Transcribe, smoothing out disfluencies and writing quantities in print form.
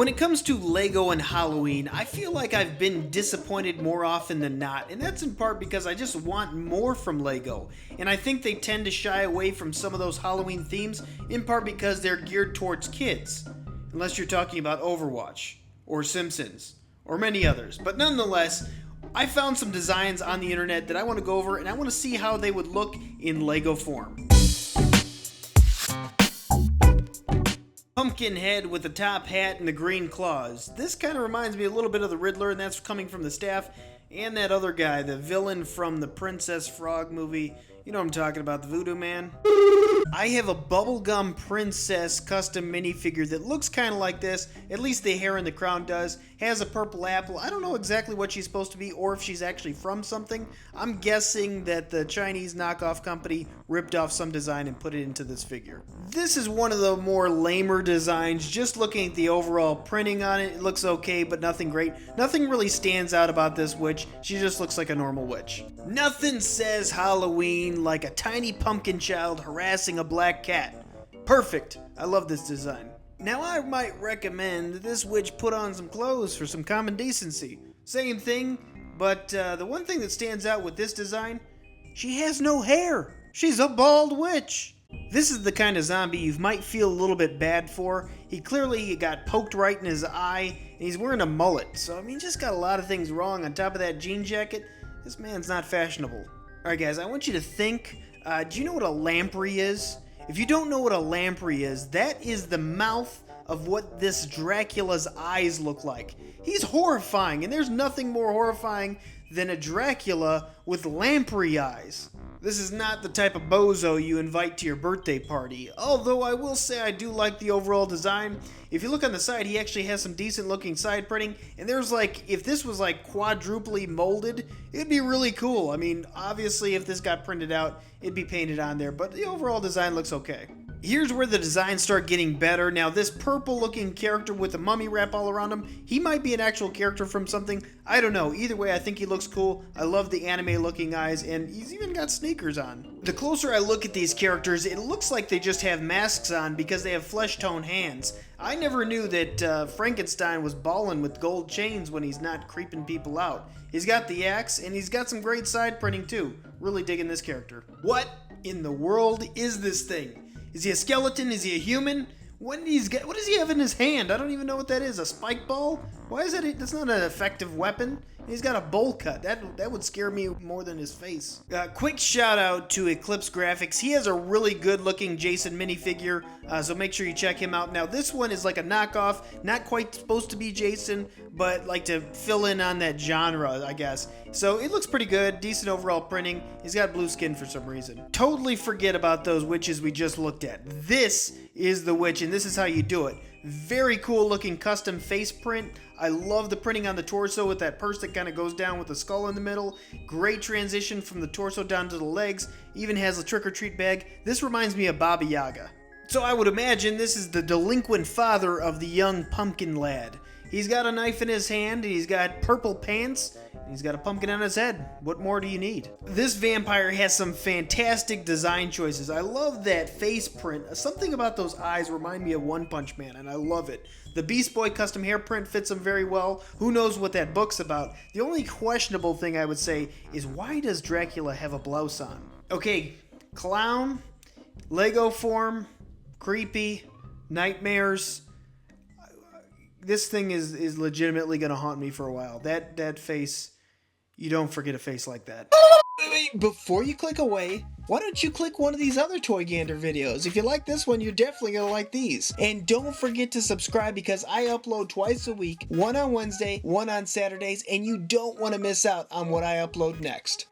When it comes to LEGO and Halloween, I feel like I've been disappointed more often than not, and that's in part because I just want more from LEGO. And I think they tend to shy away from some of those Halloween themes, in part because they're geared towards kids. Unless you're talking about Overwatch, or Simpsons, or many others. But nonetheless, I found some designs on the internet that I want to go over, and I want to see how they would look in LEGO form. Pumpkinhead with the top hat and the green claws. This kind of reminds me a little bit of the Riddler, and that's coming from the staff. And that other guy, the villain from the Princess Frog movie. You know what I'm talking about, the Voodoo Man. I have a Bubblegum Princess custom minifigure that looks kind of like this. At least the hair and the crown does. Has a purple apple. I don't know exactly what she's supposed to be or if she's actually from something. I'm guessing that the Chinese knockoff company ripped off some design and put it into this figure. This is one of the more lamer designs. Just looking at the overall printing on it, it looks okay, but nothing great. Nothing really stands out about this witch. She just looks like a normal witch. Nothing says Halloween like a tiny pumpkin child harassing a black cat. Perfect. I love this design. Now I might recommend that this witch put on some clothes for some common decency. Same thing, but the one thing that stands out with this design, she has no hair. She's a bald witch. This is the kind of zombie you might feel a little bit bad for. He clearly got poked right in his eye, and he's wearing a mullet. So, I mean, just got a lot of things wrong. On top of that jean jacket, this man's not fashionable. Alright guys, I want you to think, do you know what a lamprey is? If you don't know what a lamprey is, that is the mouth of what this Dracula's eyes look like. He's horrifying, and there's nothing more horrifying than a Dracula with lamprey eyes. This is not the type of bozo you invite to your birthday party, although I will say I do like the overall design. If you look on the side, he actually has some decent looking side printing, and there's like, if this was like quadruply molded, it'd be really cool. I mean, obviously if this got printed out, it'd be painted on there, but the overall design looks okay. Here's where the designs start getting better. Now this purple looking character with a mummy wrap all around him, he might be an actual character from something. I don't know. Either way, I think he looks cool. I love the anime looking eyes, and he's even got sneakers on. The closer I look at these characters, it looks like they just have masks on because they have flesh tone hands. I never knew that Frankenstein was ballin' with gold chains when he's not creeping people out. He's got the axe, and he's got some great side printing too. Really digging this character. What in the world is this thing? Is he a skeleton? Is he a human? What does he have in his hand? I don't even know what that is. A spike ball? Why is that? That's not an effective weapon. He's got a bowl cut. That would scare me more than his face. Quick shout out to Eclipse Graphics. He has a really good looking Jason minifigure, so make sure you check him out. Now this one is like a knockoff, not quite supposed to be Jason, but like to fill in on that genre, I guess. So it looks pretty good, decent overall printing. He's got blue skin for some reason. Totally forget about those witches we just looked at. This is the witch, and this is how you do it. Very cool looking custom face print. I love the printing on the torso with that purse that kind of goes down with the skull in the middle. Great transition from the torso down to the legs. Even has a trick-or-treat bag. This reminds me of Baba Yaga. So I would imagine this is the delinquent father of the young pumpkin lad. He's got a knife in his hand, and he's got purple pants, and he's got a pumpkin on his head. What more do you need? This vampire has some fantastic design choices. I love that face print. Something about those eyes remind me of One Punch Man, and I love it. The Beast Boy custom hair print fits him very well. Who knows what that book's about? The only questionable thing I would say is, why does Dracula have a blouse on? Okay, clown, Lego form, creepy, nightmares. This thing is legitimately going to haunt me for a while. That face, you don't forget a face like that. Wait, before you click away, why don't you click one of these other Toy Gander videos? If you like this one, you're definitely going to like these. And don't forget to subscribe because I upload twice a week, one on Wednesday, one on Saturdays, and you don't want to miss out on what I upload next.